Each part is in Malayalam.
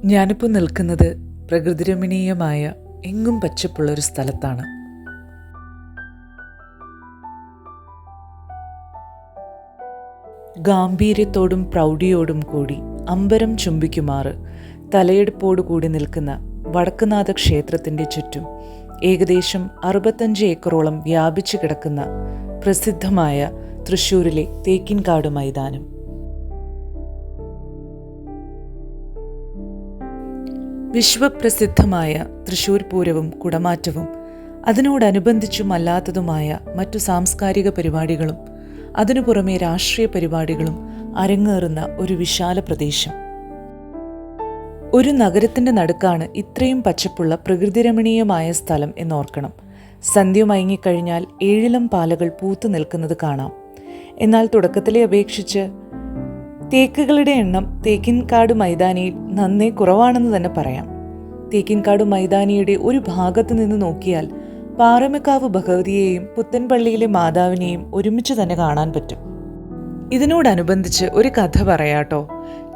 ഞാനിപ്പോൾ നിൽക്കുന്നത് പ്രകൃതിരമണീയമായ എങ്ങും പച്ചപ്പുള്ളൊരു സ്ഥലത്താണ്. ഗാംഭീര്യത്തോടും പ്രൗഢിയോടും കൂടി അമ്പരം ചുംബിക്കുമാറ് തലയെടുപ്പോടു കൂടി നിൽക്കുന്ന വടക്കുനാഥ ക്ഷേത്രത്തിൻ്റെ ചുറ്റും ഏകദേശം 65 ഏക്കറോളം വ്യാപിച്ചു കിടക്കുന്ന പ്രസിദ്ധമായ തൃശ്ശൂരിലെ തേക്കിൻകാട് മൈതാനം. വിശ്വപ്രസിദ്ധമായ തൃശ്ശൂർ പൂരവും കുടമാറ്റവും അതിനോടനുബന്ധിച്ചും അല്ലാത്തതുമായ മറ്റു സാംസ്കാരിക പരിപാടികളും അതിനു പുറമെ രാഷ്ട്രീയ പരിപാടികളും അരങ്ങേറുന്ന ഒരു വിശാല പ്രദേശം. ഒരു നഗരത്തിൻ്റെ നടുക്കാണ് ഇത്രയും പച്ചപ്പുള്ള പ്രകൃതിരമണീയമായ സ്ഥലം എന്നോർക്കണം. സന്ധ്യ മയങ്ങിക്കഴിഞ്ഞാൽ 7 പാലകൾ പൂത്തു നിൽക്കുന്നത് കാണാം. എന്നാൽ തുടക്കത്തിലെ അപേക്ഷിച്ച് തേക്കുകളുടെ എണ്ണം തേക്കിൻകാട് മൈതാനിയിൽ നന്നേ കുറവാണെന്ന് തന്നെ പറയാം. തേക്കിൻകാട് മൈതാനിയുടെ ഒരു ഭാഗത്തു നിന്ന് നോക്കിയാൽ പാറമേക്കാവ് ഭഗവതിയെയും പുത്തൻപള്ളിയിലെ മാതാവിനെയും ഒരുമിച്ച് തന്നെ കാണാൻ പറ്റും. ഇതിനോടനുബന്ധിച്ച് ഒരു കഥ പറയാട്ടോ.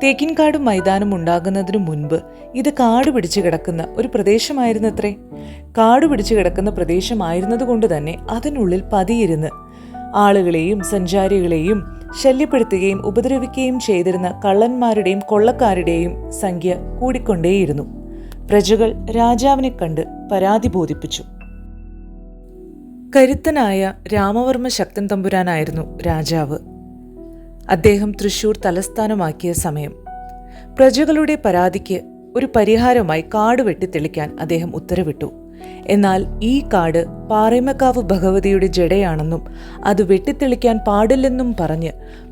തേക്കിൻകാട് മൈതാനം ഉണ്ടാകുന്നതിനു മുൻപ് ഇത് കാട് പിടിച്ചു കിടക്കുന്ന ഒരു പ്രദേശമായിരുന്നത്രേ. കാട് പിടിച്ചു കിടക്കുന്ന പ്രദേശമായിരുന്നത് കൊണ്ട് തന്നെ അതിനുള്ളിൽ പതിയിരുന്ന് ആളുകളെയും സഞ്ചാരികളെയും ശല്യപ്പെടുത്തുകയും ഉപദ്രവിക്കുകയും ചെയ്തിരുന്ന കള്ളന്മാരുടെയും കൊള്ളക്കാരുടെയും സംഖ്യ കൂടിക്കൊണ്ടേയിരുന്നു. പ്രജകൾ രാജാവിനെ കണ്ട് പരാതി ബോധിപ്പിച്ചു. കരുത്തനായ രാമവർമ്മ ശക്തൻ തമ്പുരാനായിരുന്നു രാജാവ്. അദ്ദേഹം തൃശ്ശൂർ തലസ്ഥാനമാക്കിയ സമയം പ്രജകളുടെ പരാതിക്ക് ഒരു പരിഹാരമായി കാട് വെട്ടിത്തെളിക്കാൻ അദ്ദേഹം ഉത്തരവിട്ടു. എന്നാൽ ഈ കാട് പാറമേക്കാവ് ഭഗവതിയുടെ ജടയാണെന്നും അത് വെട്ടിത്തെളിക്കാൻ പാടില്ലെന്നും പറഞ്ഞ്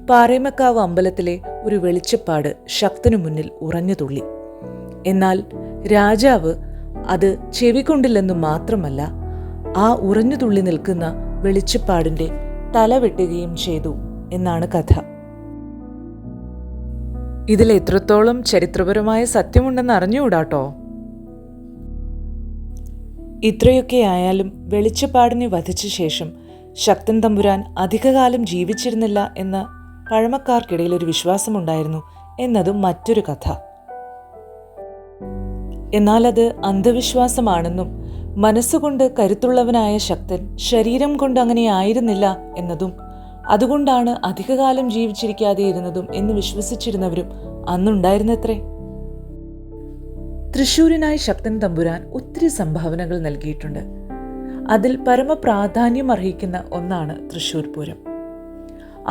പാറമേക്കാവ് അമ്പലത്തിലെ ഒരു വെളിച്ചപ്പാട് ശക്തനു മുന്നിൽ ഉറഞ്ഞു തുള്ളി. എന്നാൽ രാജാവ് അത് ചെവികൊണ്ടില്ലെന്നു മാത്രമല്ല, ആ ഉറഞ്ഞു തുള്ളി നിൽക്കുന്ന വെളിച്ചപ്പാടിന്റെ തല വെട്ടുകയും ചെയ്തു എന്നാണ് കഥ. ഇതിൽ എത്രത്തോളം ചരിത്രപരമായ സത്യമുണ്ടെന്ന് അറിഞ്ഞുകൂടാട്ടോ. ഇത്രയൊക്കെ ആയാലും വെളിച്ചപ്പാടിനെ വധിച്ച ശേഷം ശക്തൻ തമ്പുരാൻ അധികകാലം ജീവിച്ചിരുന്നില്ല എന്ന പഴമക്കാർക്കിടയിൽ ഒരു വിശ്വാസമുണ്ടായിരുന്നു എന്നതും മറ്റൊരു കഥ. എന്നാൽ അത് അന്ധവിശ്വാസമാണെന്നും മനസ്സുകൊണ്ട് കരുത്തുള്ളവനായ ശക്തൻ ശരീരം കൊണ്ട് അങ്ങനെ ആയിരുന്നില്ല എന്നതും അതുകൊണ്ടാണ് അധികകാലം ജീവിച്ചിരിക്കാതെ ഇരുന്നതും എന്ന് വിശ്വസിച്ചിരുന്നവരും അന്നുണ്ടായിരുന്നത്രേ. തൃശ്ശൂരിനായി ശക്തൻ തമ്പുരാൻ ഒത്തിരി സംഭാവനകൾ നൽകിയിട്ടുണ്ട്. അതിൽ പരമപ്രാധാന്യം അർഹിക്കുന്ന ഒന്നാണ് തൃശ്ശൂർ പൂരം.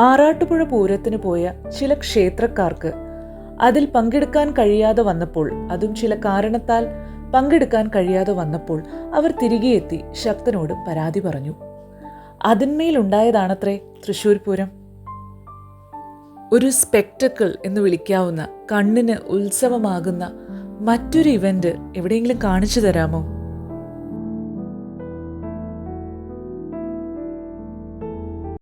ആറാട്ടുപുഴ പൂരത്തിന് പോയ ചില ക്ഷേത്രക്കാർക്ക് അതിൽ പങ്കെടുക്കാൻ കഴിയാതെ വന്നപ്പോൾ, അതും ചില കാരണത്താൽ പങ്കെടുക്കാൻ കഴിയാതെ വന്നപ്പോൾ അവർ തിരികെ എത്തി ശക്തനോട് പരാതി പറഞ്ഞു. അതിന്മേലുണ്ടായതാണത്രേ തൃശ്ശൂർ പൂരം. ഒരു സ്പെക്ടക്കിൾ എന്ന് വിളിക്കാവുന്ന, കണ്ണിന് ഉത്സവമാകുന്ന മറ്റൊരു ഇവന്റ് എവിടെയെങ്കിലും കാണിച്ചു തരാമോ?